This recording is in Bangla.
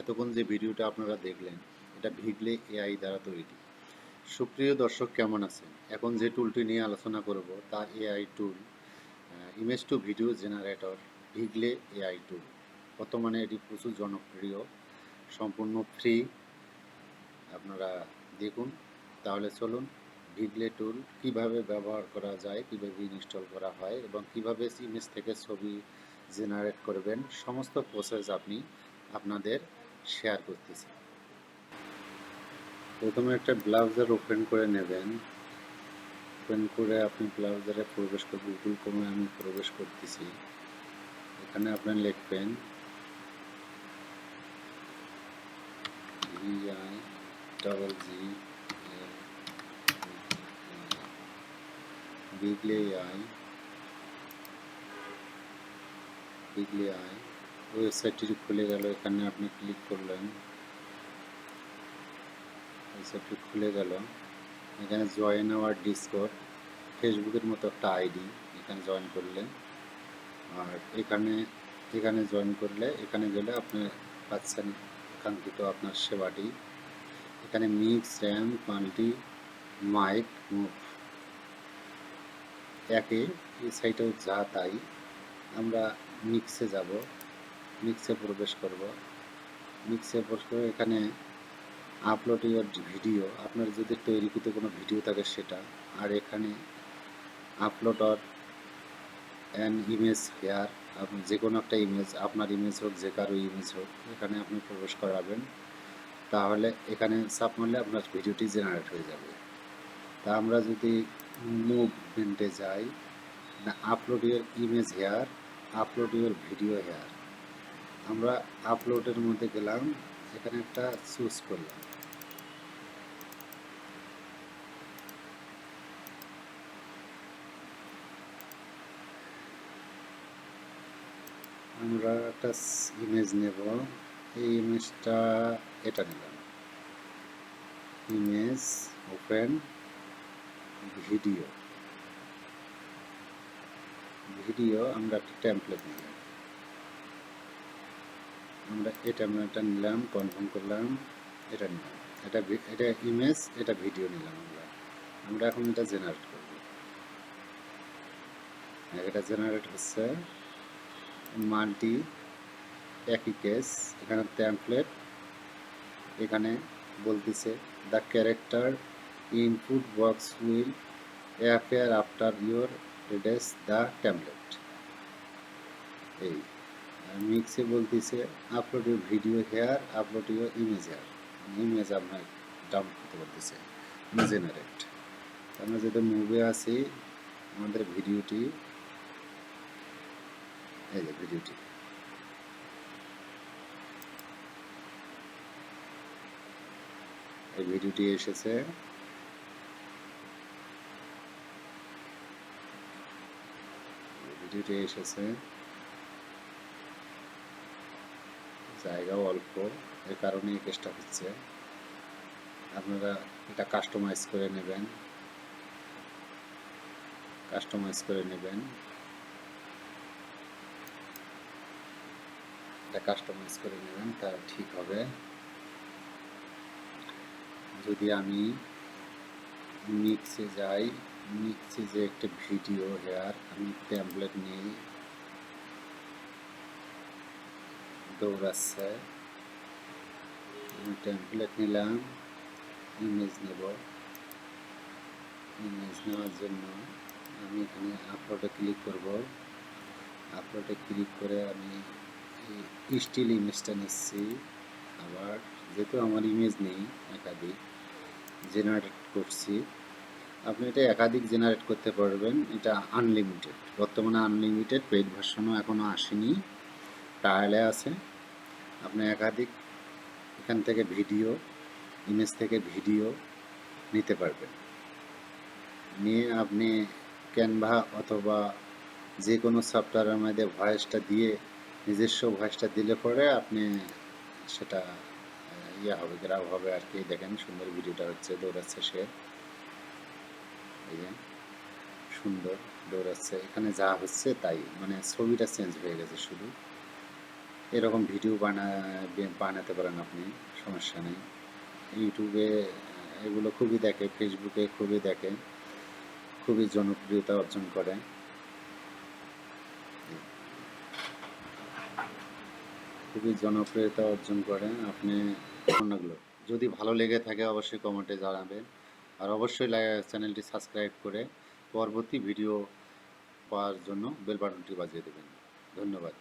এতক্ষণ যে ভিডিওটা আপনারা দেখলেন এটা ভিগলে এআই দ্বারা তৈরি। সুপ্রিয় দর্শক, কেমন আছেন? এখন যে টুলটি নিয়ে আলোচনা করব তা AI tool, image to video generator, Viggle AI tool. বর্তমানে এটি প্রচুর জনপ্রিয়, সম্পূর্ণ ফ্রি। আপনারা দেখুন। তাহলে চলুন, ভিগলে টুল কিভাবে ব্যবহার করা যায়, কিভাবে ইনস্টল করা হয় এবং কিভাবে ইমেজ থেকে ছবি জেনারেট করবেন, সমস্ত প্রসেস আপনি আপনাদের শেয়ার করতেছি। প্রথমে একটা ব্রাউজার ওপেন করে নেবেন। ওপেন করে আপনি ব্রাউজারে প্রবেশ করবেন। গুগল ক্রোমে আমি প্রবেশ করতেছি। এখানে আপনি লিখবেন ভিগলে এআই। ওয়েবসাইটটি খুলে গেল। এখানে আপনি ক্লিক করলেন, ওয়েবসাইটটি খুলে গেল। এখানে জয়েন আওয়ার ডিসকর্ড, ফেসবুকের মতো একটা আইডি, এখানে জয়েন করলেন। আর এখানে জয়েন করলে এখানে গেলে আপনি পাচ্ছেন কাঙ্ক্ষিত আপনার সেবাটি। এখানে মিক্স, র্যাম, কোয়ান্টি, মাইক, মুভ একে এই সাইটেও যা তাই। আমরা মিক্সে যাব, মিক্সে প্রবেশ করব। মিক্সে প্রবেশ করে এখানে আপলোড ইউর ভিডিও, আপনার যদি তৈরিকৃত কোনো ভিডিও থাকে সেটা। আর এখানে upload or an image here, আপনি যে কোনো একটা ইমেজ, আপনার ইমেজ হোক, যে কারো ইমেজ হোক, এখানে আপনি প্রবেশ করাবেন। তাহলে এখানে চাপ মারলে আপনার ভিডিওটি জেনারেট হয়ে যাবে। তা আমরা যদি মুভমেন্টে যাই, না upload your image here, upload your video here, আমরা আপলোডের মধ্যে গেলাম, এখানে একটা চুজ করলাম। আমরা একটা ইমেজ নেব, এই ইমেজটা এটা নিলাম, ইমেজ ওপেন ভিডিও। আমরা একটা টেমপ্লেট নিলাম, আমরা এই টেমপ্লেটটা নিলাম, কনফার্ম করলাম, এটা নিলাম, এটা ইমেজ, এটা ভিডিও নিলাম। আমরা এখন এটা জেনারেট করব। এটা জেনারেট হচ্ছে মাল্টি, একই কেস। এখানে টেমপ্লেট, এখানে বলতেছে the character input box will appear after your reads the template. এই মিক্সে বলতেছে upload your video here, upload your image here, image আপনার ডাউনলোড করতে বলতেছে জেনারেট। আমরা যদি মুভে আসি, আমাদের ভিডিওটি, এই যে ভিডিওটি, এই ভিডিওটি এসেছে। জায়গাও অল্প, এর কারণে এই কেসটা হচ্ছে। আপনারা এটা কাস্টমাইজ করে নেবেন, তা ঠিক হবে। যদি আমি মিক্সে যাই, মিক্সে যে একটা ভিডিও হেয়ার, আমি টেমপ্লেট নিই, দৌড়াচ্ছে, আমি টেমপ্লেট নিলাম, ইমেজ নেব। ইমেজ নেওয়ার জন্য আমি এখানে আপলোডে ক্লিক করব। আপলোডে ক্লিক করে আমি স্টিল ইমেজটা নিচ্ছি। আবার যেহেতু আমার ইমেজ নেই, একাধিক জেনারেট করছি। আপনি এটা একাধিক জেনারেট করতে পারবেন, এটা আনলিমিটেড। বর্তমানে আনলিমিটেড, পেইড ভার্সনও এখনও আসেনি, ট্রায়ালে আছে। আপনি একাধিক এখান থেকে ভিডিও, ইমেজ থেকে ভিডিও নিতে পারবেন। নিয়ে আপনি ক্যানভা অথবা যে কোনো সফটওয়্যারের মধ্যে ভয়েসটা দিয়ে, নিজস্ব ভয়েসটা দিলে পরে আপনি সেটা হবে, গ্রাব হবে আর কি। দেখেন সুন্দর ভিডিওটা হচ্ছে, দৌড়াচ্ছে সে, এই যে সুন্দর দৌড়াচ্ছে। এখানে যা হচ্ছে তাই, মানে ছবিটা চেঞ্জ হয়ে গেছে শুধু। এরকম ভিডিও বানাতে পারেন আপনি, সমস্যা নেই। ইউটিউবে এগুলো খুবই দেখে, ফেসবুকে খুবই দেখে, খুবই জনপ্রিয়তা অর্জন করে। খুবই জনপ্রিয়তা অর্জন করে। আপনি অন্যগুলো যদি ভালো লেগে থাকে অবশ্যই কমেন্টে জানাবেন, আর অবশ্যই চ্যানেলটি সাবস্ক্রাইব করে পরবর্তী ভিডিও পাওয়ার জন্য বেল বাটনটি বাজিয়ে দেবেন। ধন্যবাদ।